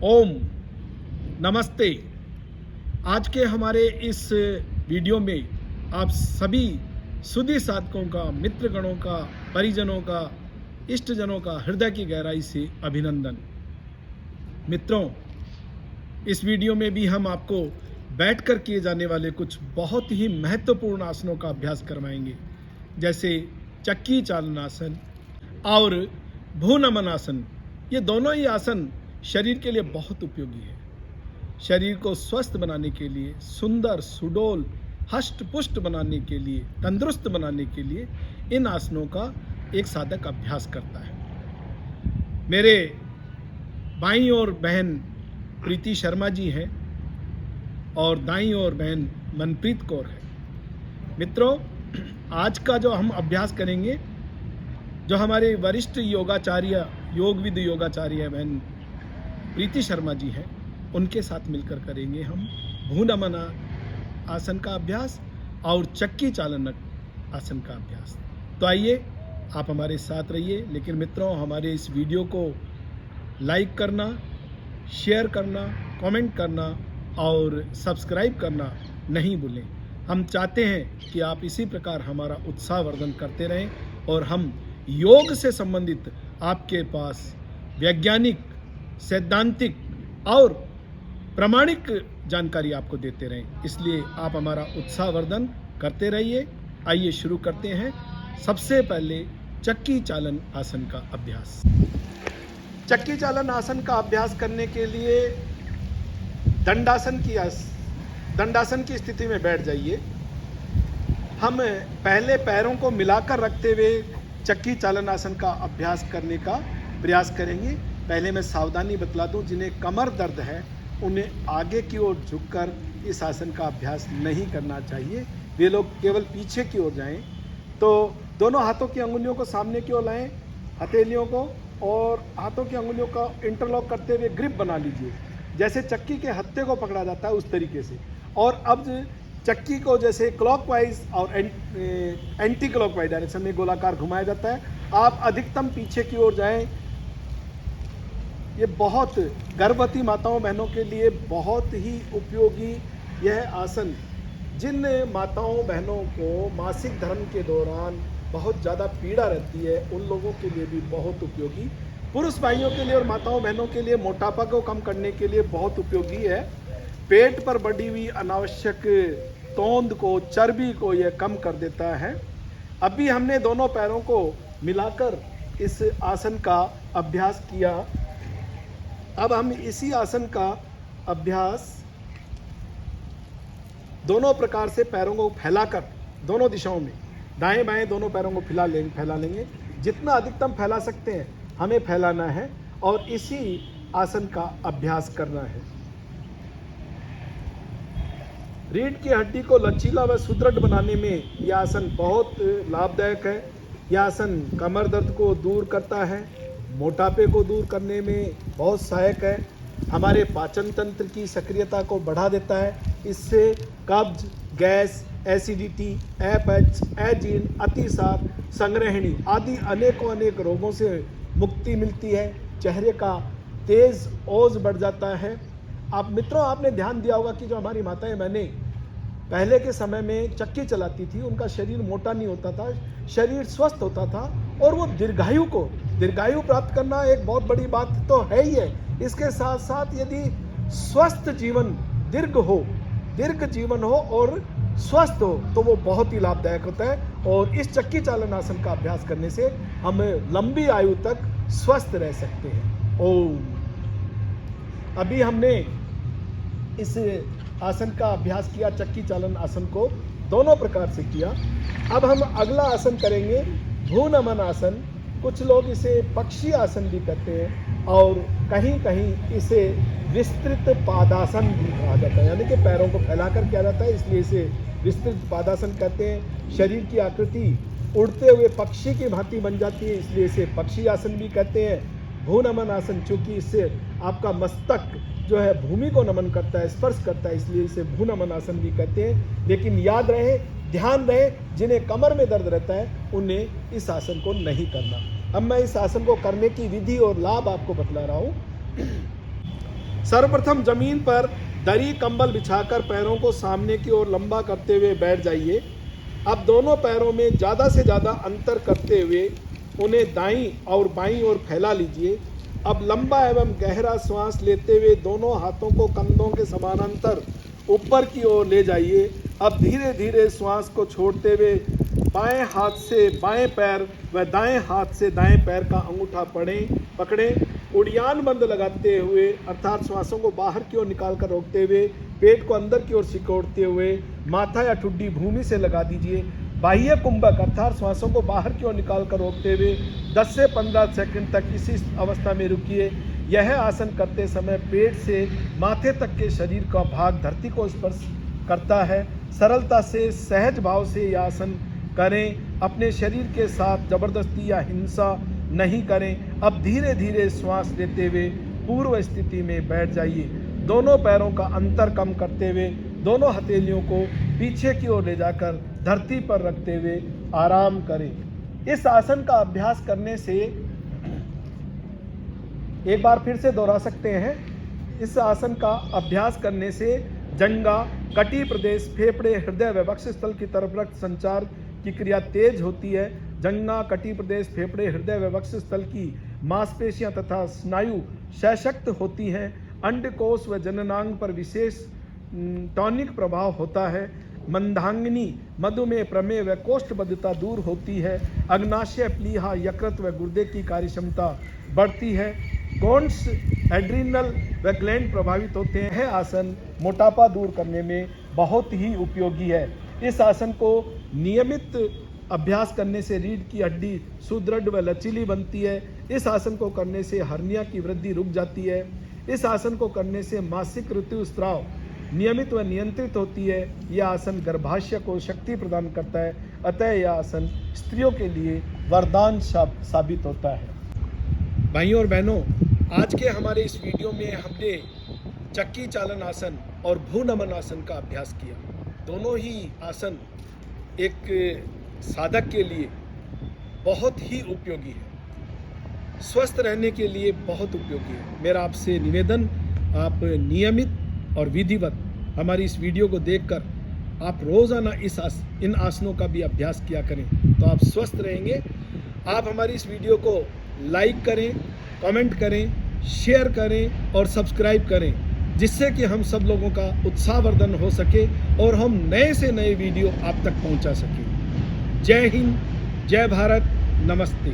ओम नमस्ते। आज के हमारे इस वीडियो में आप सभी सुधी साधकों का, मित्रगणों का, परिजनों का, इष्टजनों का हृदय की गहराई से अभिनंदन। मित्रों, इस वीडियो में भी हम आपको बैठकर किए जाने वाले कुछ बहुत ही महत्वपूर्ण आसनों का अभ्यास करवाएंगे, जैसे चक्की चालन आसन और भ्रूनमन आसन। ये दोनों ही आसन शरीर के लिए बहुत उपयोगी है। शरीर को स्वस्थ बनाने के लिए, सुंदर, सुडौल, हष्ट पुष्ट बनाने के लिए, तंदुरुस्त बनाने के लिए इन आसनों का एक साधक अभ्यास करता है। मेरे बाईं ओर बहन प्रीति शर्मा जी हैं और दाईं ओर बहन मनप्रीत कौर है। मित्रों, आज का जो हम अभ्यास करेंगे, जो हमारे वरिष्ठ योगाचार्य, योगविद योगाचार्य बहन प्रीति शर्मा जी हैं, उनके साथ मिलकर करेंगे हम भ्रूनमन आसन का अभ्यास और चक्की चालन आसन का अभ्यास। तो आइए, आप हमारे साथ रहिए। लेकिन मित्रों, हमारे इस वीडियो को लाइक करना, शेयर करना, कमेंट करना और सब्सक्राइब करना नहीं भूलें। हम चाहते हैं कि आप इसी प्रकार हमारा उत्साहवर्धन करते रहें और हम योग से संबंधित आपके पास वैज्ञानिक, सैद्धांतिक और प्रामाणिक जानकारी आपको देते रहें। इसलिए आप हमारा उत्साहवर्धन करते रहिए। आइए शुरू करते हैं। सबसे पहले चक्की चालन आसन का अभ्यास। चक्की चालन आसन का अभ्यास करने के लिए दंडासन की स्थिति में बैठ जाइए। हम पहले पैरों को मिलाकर रखते हुए चक्की चालन आसन का अभ्यास करने का प्रयास करेंगे। पहले मैं सावधानी बतला दूं, जिन्हें कमर दर्द है उन्हें आगे की ओर झुककर इस आसन का अभ्यास नहीं करना चाहिए। वे लोग केवल पीछे की ओर जाएं। तो दोनों हाथों की अंगुलियों को सामने की ओर लाएं, हथेलियों को, और हाथों की अंगुलियों का इंटरलॉक करते हुए ग्रिप बना लीजिए, जैसे चक्की के हत्थे को पकड़ा जाता है उस तरीके से। और अब चक्की को जैसे क्लॉकवाइज और एंटी क्लॉकवाइज डायरेक्शन में गोलाकार घुमाया जाता है। आप अधिकतम पीछे की ओर जाएं। ये बहुत गर्भवती माताओं बहनों के लिए बहुत ही उपयोगी यह आसन, जिन माताओं बहनों को मासिक धर्म के दौरान बहुत ज़्यादा पीड़ा रहती है, उन लोगों के लिए भी बहुत उपयोगी। पुरुष भाइयों के लिए और माताओं बहनों के लिए मोटापा को कम करने के लिए बहुत उपयोगी है। पेट पर बढ़ी हुई अनावश्यक तोंद को, चर्बी को यह कम कर देता है। अभी हमने दोनों पैरों को मिलाकर इस आसन का अभ्यास किया। अब हम इसी आसन का अभ्यास दोनों प्रकार से पैरों को फैलाकर दोनों दिशाओं में, दाएं बाएं दोनों पैरों को फैला लेंगे। जितना अधिकतम फैला सकते हैं हमें फैलाना है और इसी आसन का अभ्यास करना है। रीढ़ की हड्डी को लचीला व सुदृढ़ बनाने में यह आसन बहुत लाभदायक है। यह आसन कमर दर्द को दूर करता है, मोटापे को दूर करने में बहुत सहायक है, हमारे पाचन तंत्र की सक्रियता को बढ़ा देता है। इससे कब्ज, गैस, एसिडिटी, अपच, एजीन, अतिसार, संग्रहणी आदि अनेक रोगों से मुक्ति मिलती है। चेहरे का तेज ओज बढ़ जाता है। आप मित्रों, आपने ध्यान दिया होगा कि जो हमारी माताएं बहनें पहले के समय में चक्की चलाती थी, उनका शरीर मोटा नहीं होता था, शरीर स्वस्थ होता था और वो दीर्घायु प्राप्त करना एक बहुत बड़ी बात तो है ही है। इसके साथ साथ यदि स्वस्थ जीवन, दीर्घ जीवन हो और स्वस्थ हो, तो वो बहुत ही लाभदायक होता है। और इस चक्की चालन आसन का अभ्यास करने से हम लंबी आयु तक स्वस्थ रह सकते हैं। ओम। अभी हमने इस आसन का अभ्यास किया, चक्की चालन आसन को दोनों प्रकार से किया। अब हम अगला आसन करेंगे भ्रूनमन आसन। कुछ लोग इसे पक्षी आसन भी कहते हैं और कहीं कहीं इसे विस्तृत पादासन भी कहा जाता है, यानी कि पैरों को फैलाकर किया जाता है, इसलिए इसे विस्तृत पादासन कहते हैं। शरीर की आकृति उड़ते हुए पक्षी की भांति बन जाती है, इसलिए इसे पक्षी आसन भी कहते हैं। भ्रूनमन आसन, चूंकि इससे आपका मस्तक जो है भूमि को नमन करता है, स्पर्श करता है, इसलिए इसे भ्रूनमन आसन भी कहते हैं। लेकिन याद रहे, ध्यान रहे, जिन्हें कमर में दर्द रहता है उन्हें इस आसन को नहीं करना। अब मैं इस आसन को करने की विधि और लाभ आपको बतला रहा हूँ। सर्वप्रथम जमीन पर दरी कंबल बिछाकर पैरों को सामने की ओर लंबा करते हुए बैठ जाइए। अब दोनों पैरों में ज़्यादा से ज़्यादा अंतर करते हुए उन्हें दाईं और बाईं ओर फैला लीजिए। अब लंबा एवं गहरा श्वास लेते हुए दोनों हाथों को कंधों के समानांतर ऊपर की ओर ले जाइए। अब धीरे धीरे श्वास को छोड़ते हुए बाएं हाथ से बाएं पैर व दाएं हाथ से दाएं पैर का अंगूठा पकड़ें। उड़ियान बंद लगाते हुए अर्थात श्वासों को बाहर की ओर निकाल कर रोकते हुए पेट को अंदर की ओर सिकोड़ते हुए माथा या ठुड्डी भूमि से लगा दीजिए। बाह्य कुंभक अर्थात श्वासों को बाहर की ओर निकाल कर रोकते हुए 10 से 15 सेकंड तक इसी अवस्था में रुकिए। यह आसन करते समय पेट से माथे तक के शरीर का भाग धरती को स्पर्श करता है। सरलता से सहज भाव से यह आसन करें। अपने शरीर के साथ जबरदस्ती या हिंसा नहीं करें। अब धीरे धीरे श्वास लेते हुए पूर्व स्थिति में बैठ जाइए। दोनों पैरों का अंतर कम करते हुए दोनों हथेलियों को पीछे की ओर ले जाकर धरती पर रखते हुए आराम करें। इस आसन का अभ्यास करने से एक बार फिर से दोहरा सकते हैं। इस आसन का अभ्यास करने से जंघा, कटी प्रदेश, फेफड़े, हृदय व वक्षस्थल की तरफ रक्त संचार की क्रिया तेज होती है। जंघा, कटी प्रदेश, फेफड़े, हृदय व वक्षस्थल की मांसपेशियां तथा स्नायु सशक्त होती हैं। अंडकोश व जननांग पर विशेष टॉनिक प्रभाव होता है। मंदाग्नि, मधुमेह, प्रमेह व कोष्ठबद्धता दूर होती है। अग्नाशय, प्लीहा, यकृत व गुर्दे की कार्यक्षमता बढ़ती है। गोन्स, एड्रिनल व ग्लैंड प्रभावित होते हैं। यह आसन मोटापा दूर करने में बहुत ही उपयोगी है। इस आसन को नियमित अभ्यास करने से रीढ़ की हड्डी सुदृढ़ व लचीली बनती है। इस आसन को करने से हर्निया की वृद्धि रुक जाती है। इस आसन को करने से मासिक ऋतुस्राव नियमित व नियंत्रित होती है। यह आसन गर्भाशय को शक्ति प्रदान करता है। अतः यह आसन स्त्रियों के लिए वरदान साबित होता है। भाइयों और बहनों, आज के हमारे इस वीडियो में हमने चक्की चालन आसन और भ्रूनमन आसन का अभ्यास किया। दोनों ही आसन एक साधक के लिए बहुत ही उपयोगी है, स्वस्थ रहने के लिए बहुत उपयोगी है। मेरा आपसे निवेदन, आप नियमित और विधिवत हमारी इस वीडियो को देखकर आप रोज़ाना इन आसनों का भी अभ्यास किया करें, तो आप स्वस्थ रहेंगे। आप हमारी इस वीडियो को लाइक करें, कमेंट करें, शेयर करें और सब्सक्राइब करें, जिससे कि हम सब लोगों का उत्साहवर्धन हो सके और हम नए से नए वीडियो आप तक पहुंचा सकें। जय हिंद, जय भारत, नमस्ते।